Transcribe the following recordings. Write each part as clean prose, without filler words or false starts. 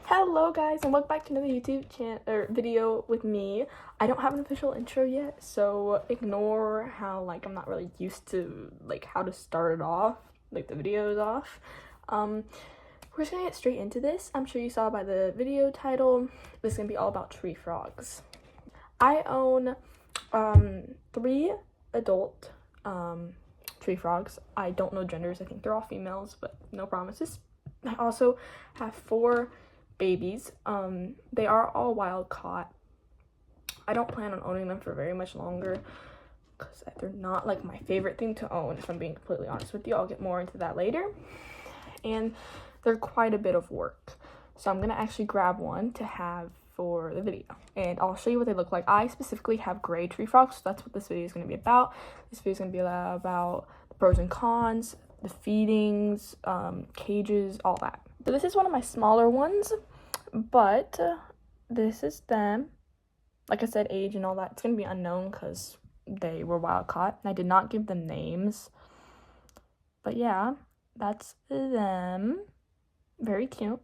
Hello guys, and welcome back to another YouTube channel or video with me. I don't have an official intro yet, so ignore how I'm not really used to how to start it off, the videos off. We're just gonna get straight into this. I'm sure you saw by the video title, this is gonna be all about tree frogs. I own 3 adult tree frogs. I don't know genders. I think they're all females, but no promises. I also have 4 babies. They are all wild caught. I don't plan on owning them for very much longer because they're not my favorite thing to own, if I'm being completely honest with you. I'll get more into that later. And they're quite a bit of work. So I'm gonna actually grab one to have for the video, and I'll show you what they look like. I specifically have gray tree frogs, so that's what this video is going to be about. This video is going to be about the pros and cons, the feedings, cages, all that. So this is one of my smaller ones, but this is them. Like I said, age and all that, it's going to be unknown because they were wild caught, and I did not give them names. But yeah, that's them. Very cute.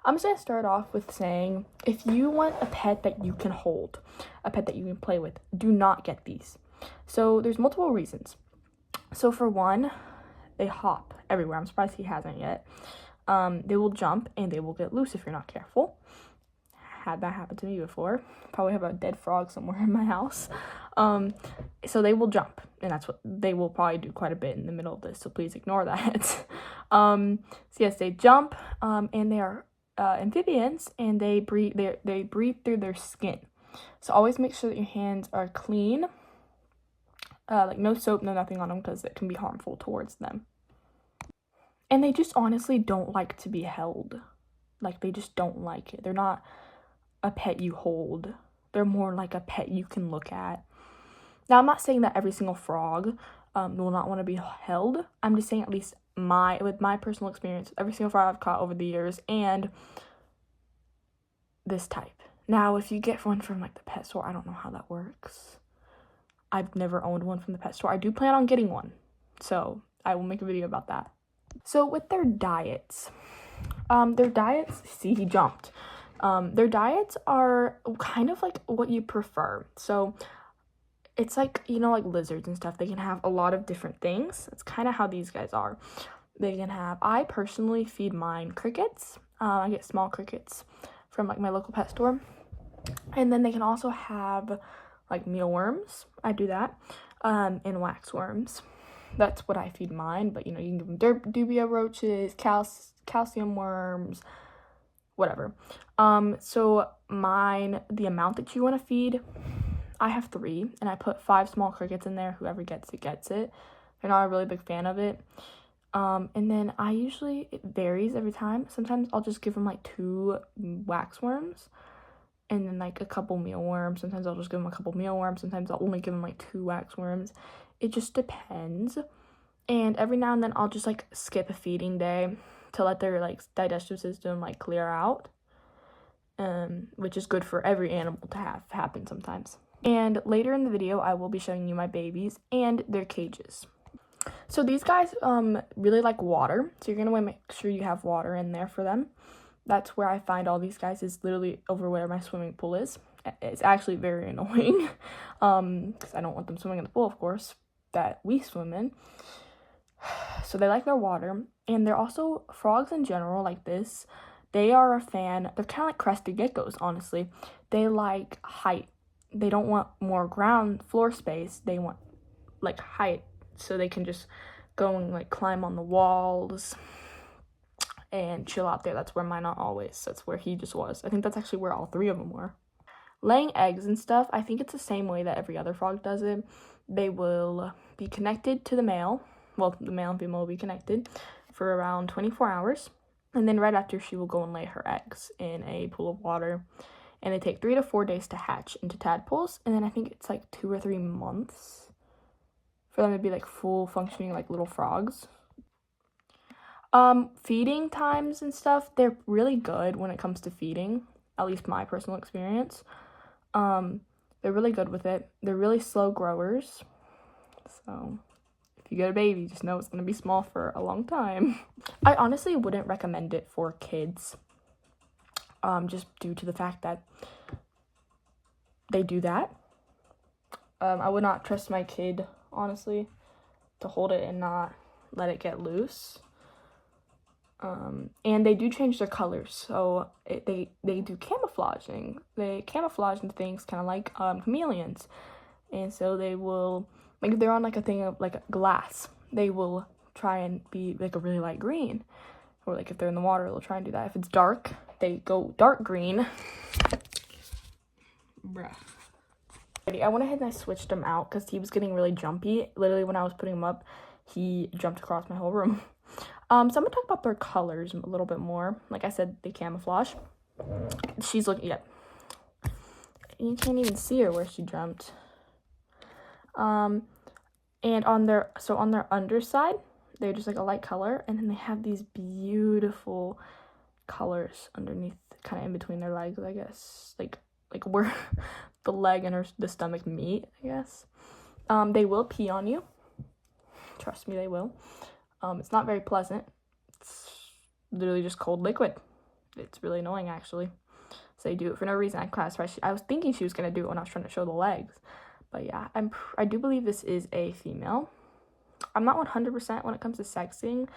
I'm just going to start off with saying, if you want a pet that you can hold, a pet that you can play with, do not get these. So there's multiple reasons. So for one, they hop everywhere. I'm surprised he hasn't yet. They will jump and they will get loose if you're not careful. Had that happen to me before. Probably have a dead frog somewhere in my house. So they will jump, and that's what they will probably do quite a bit in the middle of this, so please ignore that. So yes, they jump, and they are amphibians, and they breathe through their skin. So always make sure that your hands are clean, no soap, no nothing on them, because it can be harmful towards them. And they just honestly don't like to be held. They just don't like it. They're not a pet you hold. They're more like a pet you can look at. Now, I'm not saying that every single frog will not want to be held. I'm just saying, at least with my personal experience, every single frog I've caught over the years, and this type. Now, if you get one from the pet store, I don't know how that works. I've never owned one from the pet store. I do plan on getting one, so I will make a video about that. So with their diets, see, he jumped. Their diets are kind of what you prefer. So it's like lizards and stuff. They can have a lot of different things. It's kind of how these guys are. They can have, I personally feed mine crickets. I get small crickets from my local pet store. And then they can also have mealworms. I do that. And waxworms. That's what I feed mine. But you can give them dubia roaches, calcium worms, whatever. So mine, the amount that you want to feed, I have 3, and I put 5 small crickets in there. Whoever gets it, gets it. They're not a really big fan of it. And then it varies every time. Sometimes I'll just give them 2 waxworms, and then a couple mealworms. Sometimes I'll just give them a couple mealworms. Sometimes I'll only give them 2 waxworms. It just depends. And every now and then I'll just skip a feeding day to let their digestive system clear out, which is good for every animal to have happen sometimes. And later in the video, I will be showing you my babies and their cages. So these guys really like water, so you're gonna want to make sure you have water in there for them. That's where I find all these guys, is literally over where my swimming pool is. It's actually very annoying, because I don't want them swimming in the pool, of course, that we swim in. So they like their water, and they're also, frogs in general like this, they are a fan. They're kind of like crested geckos, honestly. They like height. They don't want more ground floor space. They want height, so they can just go and climb on the walls and chill out there. That's where mine are always. That's where he just was. I think that's actually where all 3 of them were. Laying eggs and stuff, I think it's the same way that every other frog does it. They will be connected to the male. Well, the male and female will be connected for around 24 hours. And then right after, she will go and lay her eggs in a pool of water. And they take 3 to 4 days to hatch into tadpoles. And then I think it's 2 or 3 months for them to be full functioning little frogs. Feeding times and stuff, they're really good when it comes to feeding. At least my personal experience. They're really good with it. They're really slow growers. So if you get a baby, just know it's going to be small for a long time. I honestly wouldn't recommend it for kids. just due to the fact that they do that. I would not trust my kid, honestly, to hold it and not let it get loose. And they do change their colors, so they do camouflaging. They camouflage into things kind of like chameleons, and so they will, like, if they're on like a thing of like a glass, they will try and be like a really light green, or like if they're in the water, they'll try and do that. If it's dark, they go dark green. Bruh. I went ahead and I switched him out because he was getting really jumpy. Literally, when I was putting him up, he jumped across my whole room. So I'm gonna talk about their colors a little bit more. Like I said, they camouflage. She's looking, yep. You can't even see her where she jumped. And on their underside, they're just like a light color, and then they have these beautiful colors underneath, kind of in between their legs, I guess. Like where the leg and the stomach meet, I guess. They will pee on you. Trust me, they will. It's not very pleasant. It's literally just cold liquid. It's really annoying, actually. So they do it for no reason. I was thinking she was going to do it when I was trying to show the legs. But yeah, I do believe this is a female. I'm not 100% when it comes to sexing.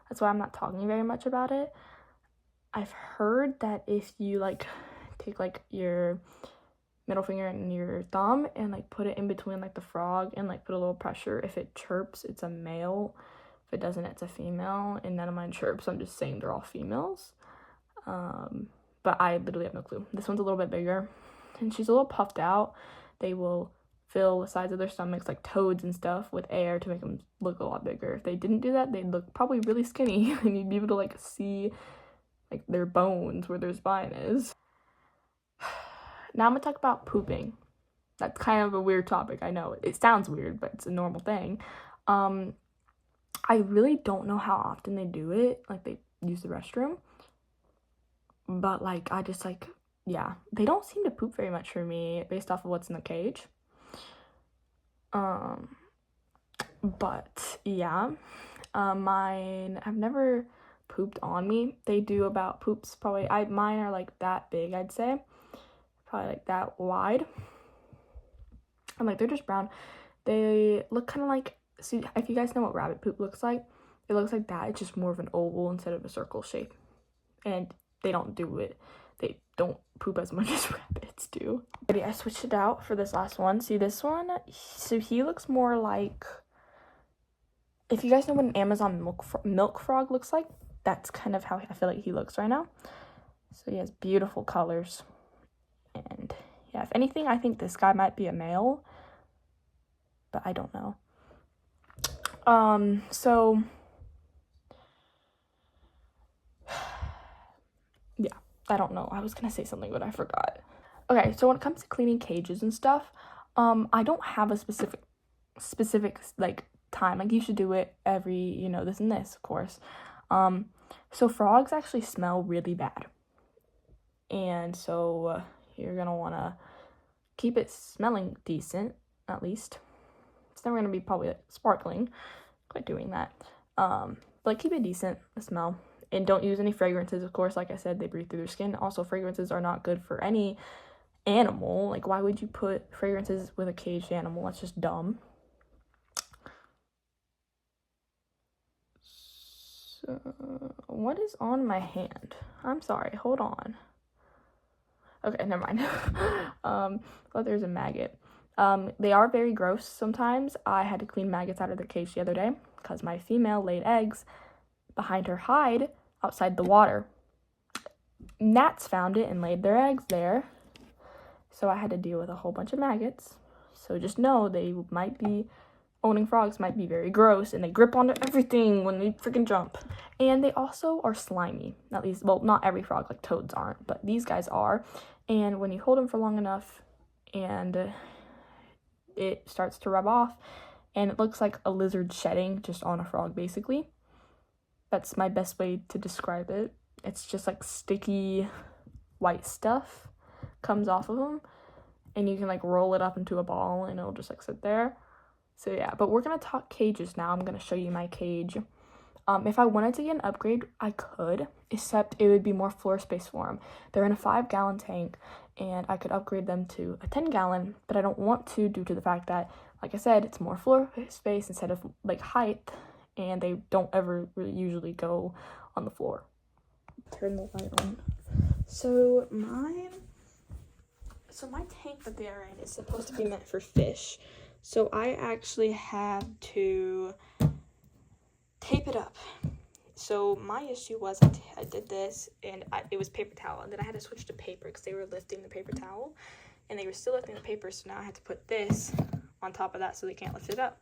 That's why I'm not talking very much about it. I've heard that if you, like, take, like, your middle finger and your thumb and, like, put it in between, like, the frog and, like, put a little pressure, if it chirps, it's a male. If it doesn't, it's a female. And none of mine chirps. I'm just saying they're all females. But I literally have no clue. This one's a little bit bigger, and she's a little puffed out. They will fill the sides of their stomachs, like toads and stuff, with air to make them look a lot bigger. If they didn't do that, they'd look probably really skinny, and you'd be able to, like, see, like, their bones where their spine is. Now I'm gonna talk about pooping. That's kind of a weird topic, I know. It sounds weird, but it's a normal thing. I really don't know how often they do it, like, they use the restroom. But, like, I just, like, yeah. They don't seem to poop very much for me, based off of what's in the cage. But, yeah. Mine have never pooped on me. They do about poops, probably, mine are, like, that big, I'd say. Probably, like, that wide. And, like, they're just brown. They look kind of like, see, if you guys know what rabbit poop looks like, it looks like that. It's just more of an oval instead of a circle shape. And they don't don't poop as much as rabbits do. I switched it out for this last one. See this one? So he looks more like, if you guys know what an Amazon milk frog looks like, that's kind of how I feel like he looks right now. So he has beautiful colors. And yeah, if anything, I think this guy might be a male, but I don't know. So yeah, I don't know. I was gonna say something, but I forgot. Okay, so when it comes to cleaning cages and stuff, I don't have a specific, like, time. Like, you should do it every, this and this, of course. So frogs actually smell really bad. And so you're gonna wanna keep it smelling decent, at least. It's never gonna be probably, like, sparkling. Quit doing that. But, like, keep it decent, the smell. And don't use any fragrances, of course. Like I said, they breathe through their skin. Also, fragrances are not good for any animal. Like, why would you put fragrances with a caged animal? That's just dumb. So, what is on my hand? I'm sorry, hold on. Okay, never mind. But there's a maggot. They are very gross sometimes. I had to clean maggots out of their cage the other day because my female laid eggs behind her hide outside the water. Gnats found it and laid their eggs there. So I had to deal with a whole bunch of maggots. So just know owning frogs might be very gross, and they grip onto everything when they freaking jump. And they also are slimy. At least, well, not every frog, like toads aren't, but these guys are. And when you hold them for long enough and it starts to rub off, and it looks like a lizard shedding just on a frog, basically. That's my best way to describe it. It's just like sticky white stuff comes off of them, and you can, like, roll it up into a ball and it'll just, like, sit there. So yeah, but we're gonna talk cages now. I'm gonna show you my cage. If I wanted to get an upgrade, I could, except it would be more floor space for them. They're in a 5-gallon tank, and I could upgrade them to a 10-gallon, but I don't want to due to the fact that, like I said, it's more floor space instead of like height, and they don't ever really usually go on the floor. Turn the light on. So my tank that they're in is supposed to be meant for fish. So I actually had to tape it up. So my issue was I did this, and it was paper towel, and then I had to switch to paper because they were lifting the paper towel, and they were still lifting the paper, so now I had to put this on top of that so they can't lift it up.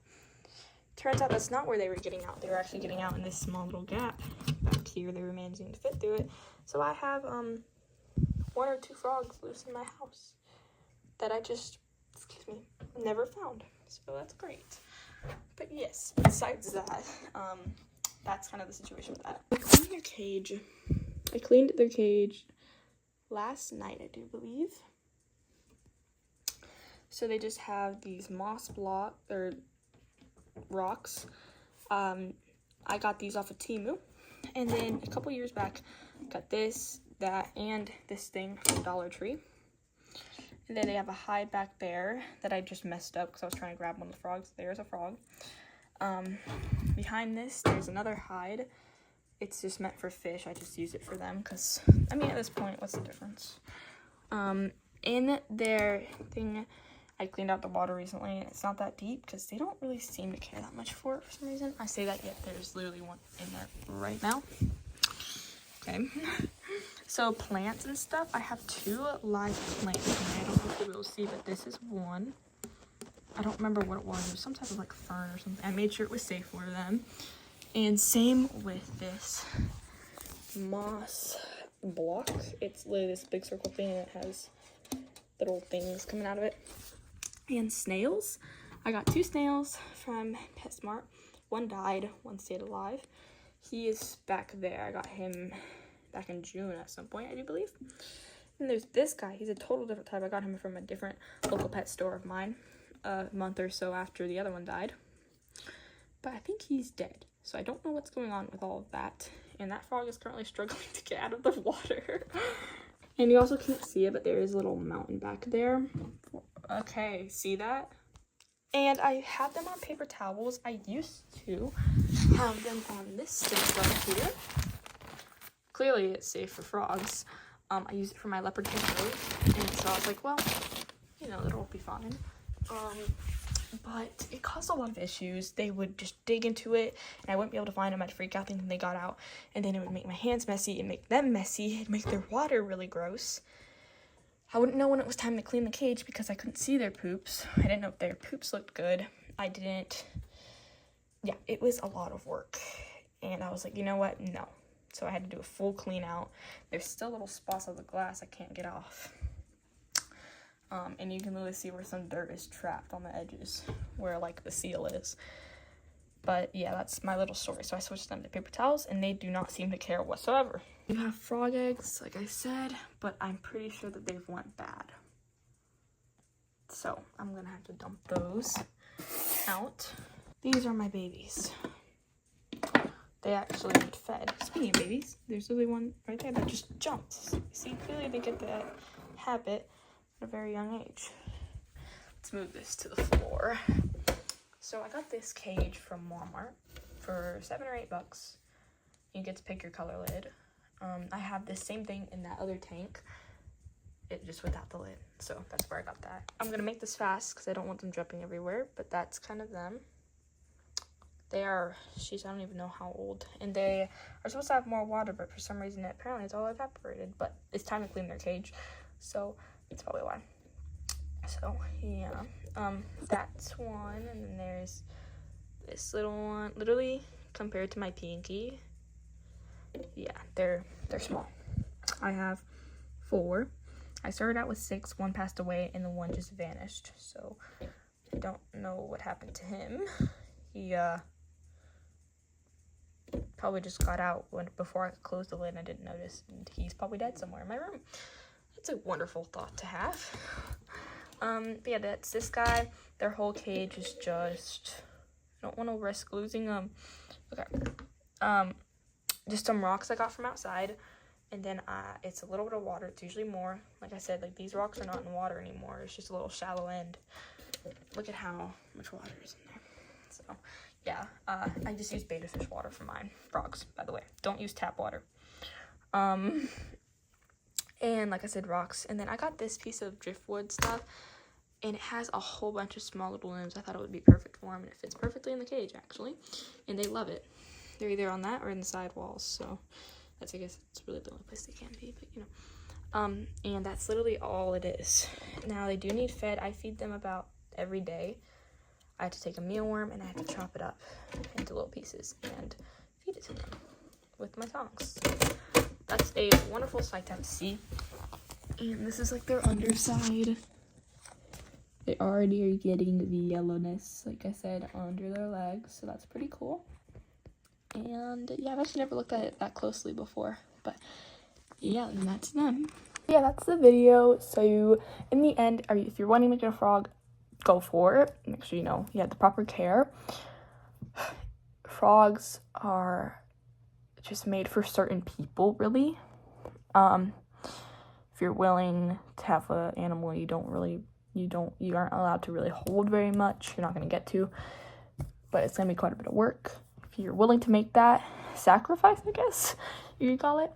Turns out that's not where they were getting out. They were actually getting out in this small little gap back here. They were managing to fit through it. So I have 1 or 2 frogs loose in my house that I just, never found. So that's great. But yes, besides that, that's kind of the situation with that. I cleaned their cage last night, I do believe. So they just have these moss block or rocks. I got these off of Temu, and then a couple years back, got this, that, and this thing from Dollar Tree. And then they have a hide back there that I just messed up because I was trying to grab one of the frogs. There's a frog. Behind this, there's another hide. It's just meant for fish. I just use it for them because, I mean, at this point, what's the difference? In their thing, I cleaned out the water recently, and it's not that deep because they don't really seem to care that much for it for some reason. I say that, yet there's literally one in there right now. Okay. So plants and stuff, I have 2 live plants. And I don't know if you'll be able to see, but this is one. I don't remember what it was. It was some type of like fern or something. I made sure it was safe for them. And same with this moss block. It's literally this big circle thing, and it has little things coming out of it. And snails. I got 2 snails from PetSmart. One died, one stayed alive. He is back there. I got him back in June at some point, I do believe. And there's this guy. He's a total different type. I got him from a different local pet store of mine a month or so after the other one died. But I think he's dead. So I don't know what's going on with all of that. And that frog is currently struggling to get out of the water. And you also can't see it, but there is a little mountain back there. Okay, see that? And I have them on paper towels. I used to have them on this stick right here. Clearly it's safe for frogs. I use it for my leopard geckos, and so I was like, well, you know, it'll be fine. But it caused a lot of issues. They would just dig into it, and I wouldn't be able to find them. I'd freak out thinking they got out, and then it would make my hands messy, and make them messy, and make their water really gross. I wouldn't know when it was time to clean the cage because I couldn't see their poops. I didn't know if their poops looked good. Yeah, it was a lot of work, and I was like, you know what, no. So I had to do a full clean out. There's still little spots of the glass I can't get off. And you can literally see where some dirt is trapped on the edges, where like the seal is. But yeah, that's my little story. So I switched them to paper towels, and they do not seem to care whatsoever. You have frog eggs, like I said, but I'm pretty sure that they've went bad. So I'm gonna have to dump those out. These are my babies. They actually need fed. Speaking of babies, there's really one right there that just jumps. See, clearly they get that habit at a very young age. Let's move this to the floor. So I got this cage from Walmart for $7 or $8. You get to pick your color lid. I have this same thing in that other tank. It just without the lid. So that's where I got that. I'm gonna make this fast because I don't want them jumping everywhere, but that's kind of them. They are, I don't even know how old. And they are supposed to have more water, but for some reason, apparently it's all evaporated. But it's time to clean their cage. So that's probably why. So, yeah. That's one. And then there's this little one. Literally, compared to my pinky, yeah, they're small. I have 4. I started out with 6. 1 passed away, and the 1 just vanished. So, I don't know what happened to him. He, probably just got out before I could close the lid, and I didn't notice, and he's probably dead somewhere in my room. That's a wonderful thought to have. But yeah, that's this guy. Their whole cage is just, I don't want to risk losing them. Okay. just some rocks I got from outside. And then it's a little bit of water. It's usually more. Like I said, like these rocks are not in water anymore. It's just a little shallow end. Look at how much water is in there. So, yeah. I just use betta fish water for mine. Frogs, by the way. Don't use tap water. And like I said, rocks. And then I got this piece of driftwood stuff. And it has a whole bunch of small little limbs. I thought it would be perfect for them. And it fits perfectly in the cage, actually. And they love it. They're either on that or in the side walls. So I guess it's really the only place they can be, but you know. And that's literally all it is. Now they do need fed. I feed them about every day. I have to take a mealworm and I have to chop it up into little pieces and feed it to them with my tongs. That's a wonderful sight to have to see. And this is like their underside. They already are getting the yellowness, like I said, under their legs, so that's pretty cool. And yeah, I've actually never looked at it that closely before, but yeah, and that's them. Yeah, that's the video. So in the end, if you're wanting to get a frog, go for it. Make sure you have the proper care. Frogs are just made for certain people, really. If you're willing to have an animal you aren't allowed to really hold very much, you're not going to get to, but it's going to be quite a bit of work. If you're willing to make that sacrifice, I guess you could call it,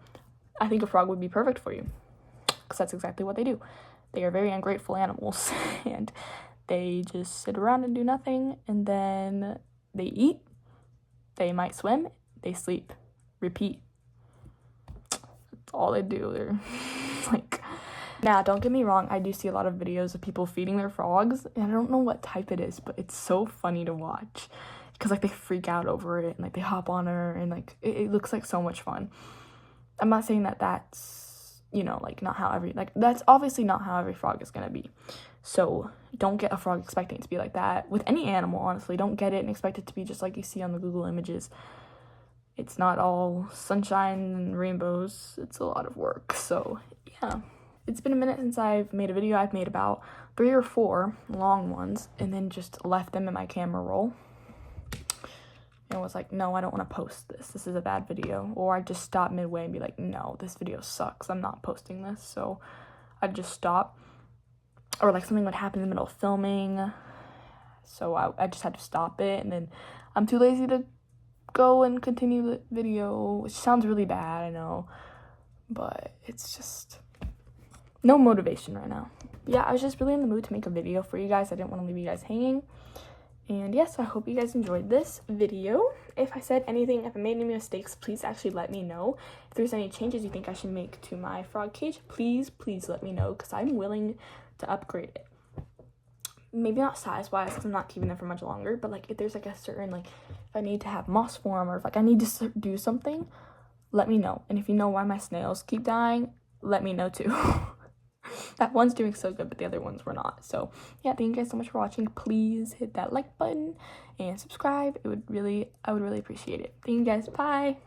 I think a frog would be perfect for you, because that's exactly what they do. They are very ungrateful animals, and they just sit around and do nothing, and then they eat, they might swim, they sleep, repeat. That's all they do. They're like, now don't get me wrong, I do see a lot of videos of people feeding their frogs, and I don't know what type it is, but it's so funny to watch. Because, like, they freak out over it, and, like, they hop on her, and, like, it looks like so much fun. I'm not saying that that's, like, not how that's obviously not how every frog is gonna be. So, don't get a frog expecting it to be like that. With any animal, honestly, don't get it and expect it to be just like you see on the Google images. It's not all sunshine and rainbows. It's a lot of work, so, yeah. It's been a minute since I've made a video. I've made about 3 or 4 long ones, and then just left them in my camera roll. And was like, no, I don't want to post this. This is a bad video. Or I'd just stop midway and be like, no, this video sucks. I'm not posting this. So I'd just stop. Or like something would happen in the middle of filming. So I just had to stop it. And then I'm too lazy to go and continue the video, which sounds really bad, I know. But it's just no motivation right now. Yeah, I was just really in the mood to make a video for you guys. I didn't want to leave you guys hanging. And yes, I hope you guys enjoyed this video. If I said anything, if I made any mistakes, please actually let me know. If there's any changes you think I should make to my frog cage, please let me know, because I'm willing to upgrade it. Maybe not size-wise, because I'm not keeping them for much longer, but like if there's like a certain, like if I need to have moss form, or if like I need to do something, let me know. And if you know why my snails keep dying, let me know too. That one's doing so good, but the other ones were not. So yeah, thank you guys so much for watching. Please hit that like button and subscribe. I would really appreciate it. Thank you guys. Bye.